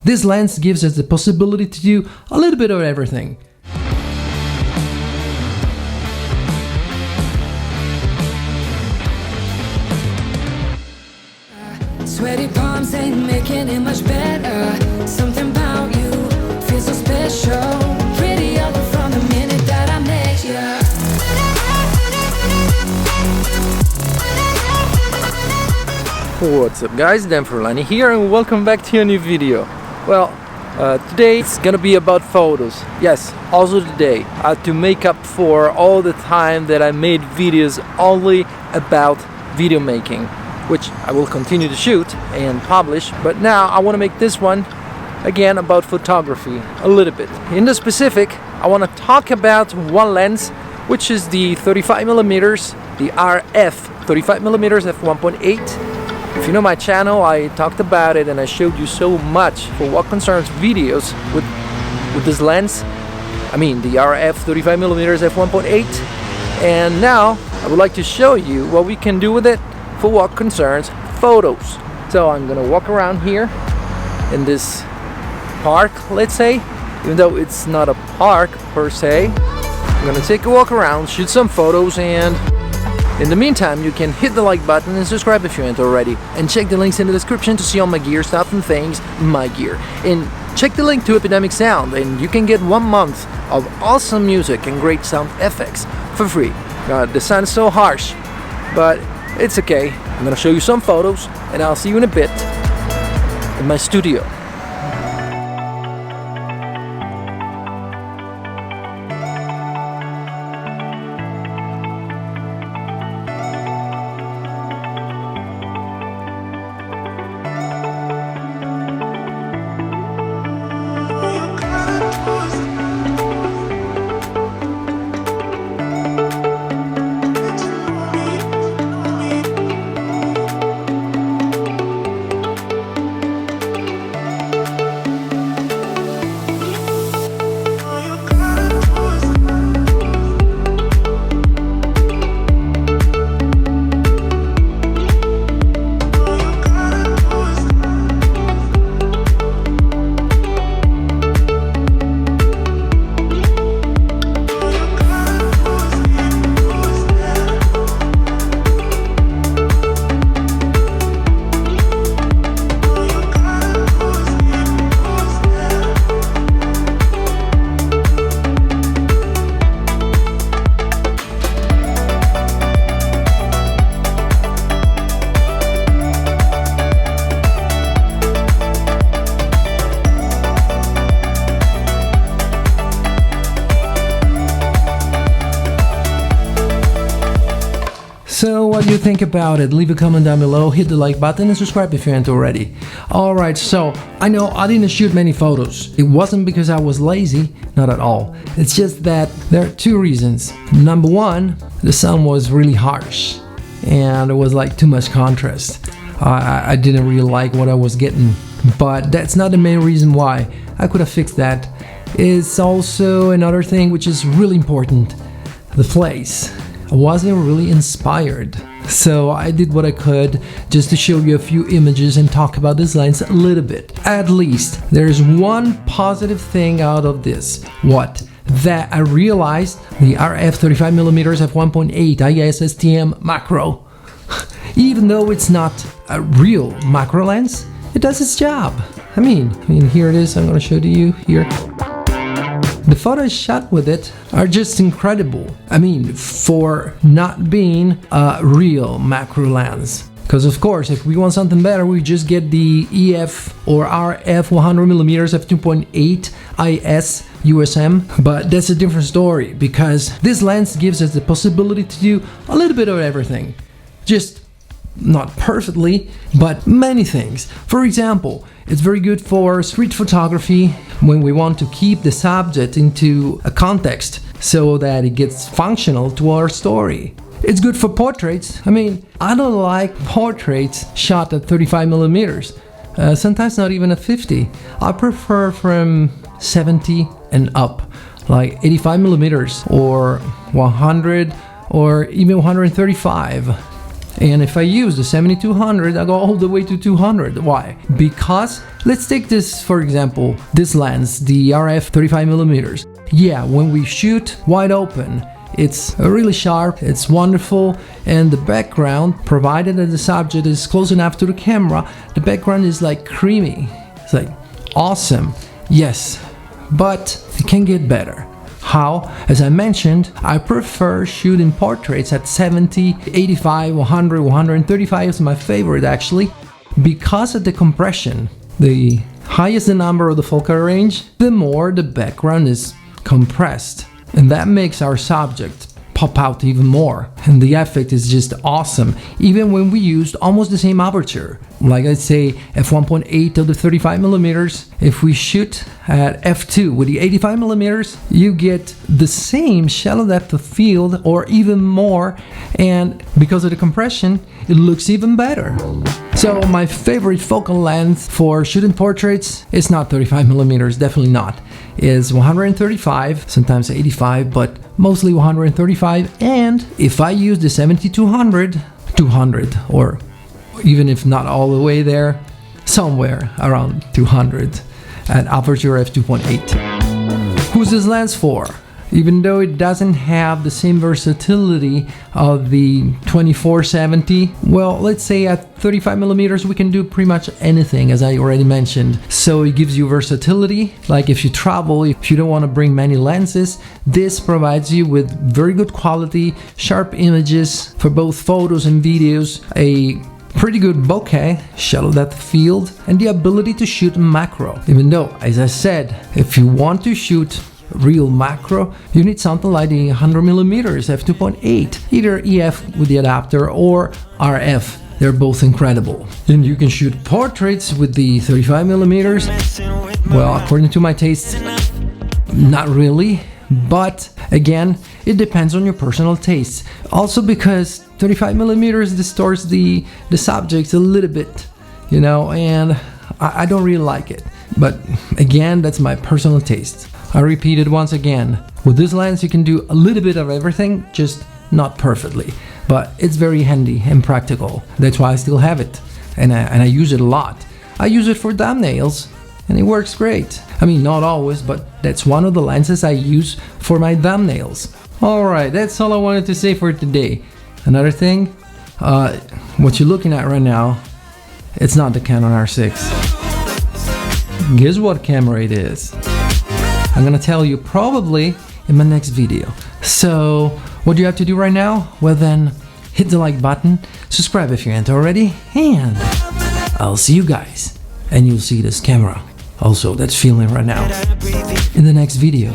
This lens gives us the possibility to do a little bit of everything. Sweaty palms ain't making it much better. Something about you feels so special. Prettier from the minute that I met you. What's up guys, Dan Frullani here and welcome back to a new video. Well, today it's gonna be about photos. Yes, also today I had to make up for all the time that I made videos only about video making, which I will continue to shoot and publish, but now I want to make this one again about photography a little bit. In the specific, I want to talk about one lens, which is the 35mm, the RF 35mm f1.8. If you know my channel, I talked about it and I showed you so much for what concerns videos with this lens. I mean the RF 35mm f1.8, and now I would like to show you what we can do with it for what concerns photos. So I'm gonna walk around here in this park, let's say, even though it's not a park per se. I'm gonna take a walk around, shoot some photos, and in the meantime you can hit the like button and subscribe if you ain't already, and check the links in the description to see all my gear stuff and things, my gear, and check the link to Epidemic Sound and you can get 1 month of awesome music and great sound effects for free. God, the sound is so harsh, but it's okay. I'm gonna show you some photos and I'll see you in a bit in my studio. So what do you think about it? Leave a comment down below, hit the like button and subscribe if you aren't already. Alright, so I know I didn't shoot many photos. It wasn't because I was lazy, not at all. It's just that there are two reasons. Number one, the sun was really harsh and there was like too much contrast. I didn't really like what I was getting, but that's not the main reason why. I could have fixed that. It's also another thing which is really important, the place. I wasn't really inspired, so I did what I could just to show you a few images and talk about this lens a little bit. At least there's one positive thing out of this. What? That I realized the RF 35mm f1.8 ISSTM macro, even though it's not a real macro lens, it does its job. I mean here it is. I'm gonna show it to you here. The photos shot with it are just incredible. I mean, for not being a real macro lens. Because of course, if we want something better, we just get the EF or RF 100mm f2.8 IS USM. But that's a different story, because this lens gives us the possibility to do a little bit of everything. Just not perfectly, but many things. For example, it's very good for street photography when we want to keep the subject into a context so that it gets functional to our story. It's good for portraits. I mean, I don't like portraits shot at 35mm, sometimes not even at 50. I prefer from 70 and up, like 85mm or 100 or even 135. And if I use the 7200, I go all the way to 200. Why? Because let's take this, for example, this lens, the RF 35mm. Yeah, when we shoot wide open, it's really sharp, it's wonderful, and the background, provided that the subject is close enough to the camera, the background is like creamy. It's like awesome. Yes, but it can get better. How? As I mentioned, I prefer shooting portraits at 70, 85, 100, 135 is my favorite actually, because of the compression. The higher the number of the focal range, the more the background is compressed. And that makes our subject pop out even more. And the effect is just awesome, even when we used almost the same aperture. Like I'd say F1.8 of the 35mm, if we shoot at f2 with the 85mm, you get the same shallow depth of field or even more, and because of the compression, it looks even better. So my favorite focal length for shooting portraits is not 35mm, definitely not. Is 135, sometimes 85, but mostly 135. And if I use the 7200, 200, or even if not all the way there, somewhere around 200 at aperture f2.8. Who's this lens for? Even though it doesn't have the same versatility of the 24-70, well, let's say at 35mm we can do pretty much anything, as I already mentioned. So it gives you versatility, like if you travel, if you don't want to bring many lenses, this provides you with very good quality, sharp images for both photos and videos, a pretty good bokeh, shallow depth field, and the ability to shoot macro. Even though, as I said, if you want to shoot real macro, you need something like the 100mm f2.8, either EF with the adapter or RF. They're both incredible. And you can shoot portraits with the 35mm. Well, according to my taste, not really, but again, it depends on your personal taste. Also because 35mm distorts the subject a little bit, you know, and I don't really like it. But again, that's my personal taste. I repeat it once again, with this lens you can do a little bit of everything, just not perfectly, but it's very handy and practical. That's why I still have it, and I use it a lot. I use it for thumbnails and it works great. I mean, not always, but that's one of the lenses I use for my thumbnails. Alright, that's all I wanted to say for today. Another thing, what you're looking at right now, it's not the Canon R6. Guess what camera it is? I'm gonna tell you probably in my next video. So what do you have to do right now? Well then, hit the like button, subscribe if you ain't already, and I'll see you guys. And you'll see this camera also that's filming right now in the next video.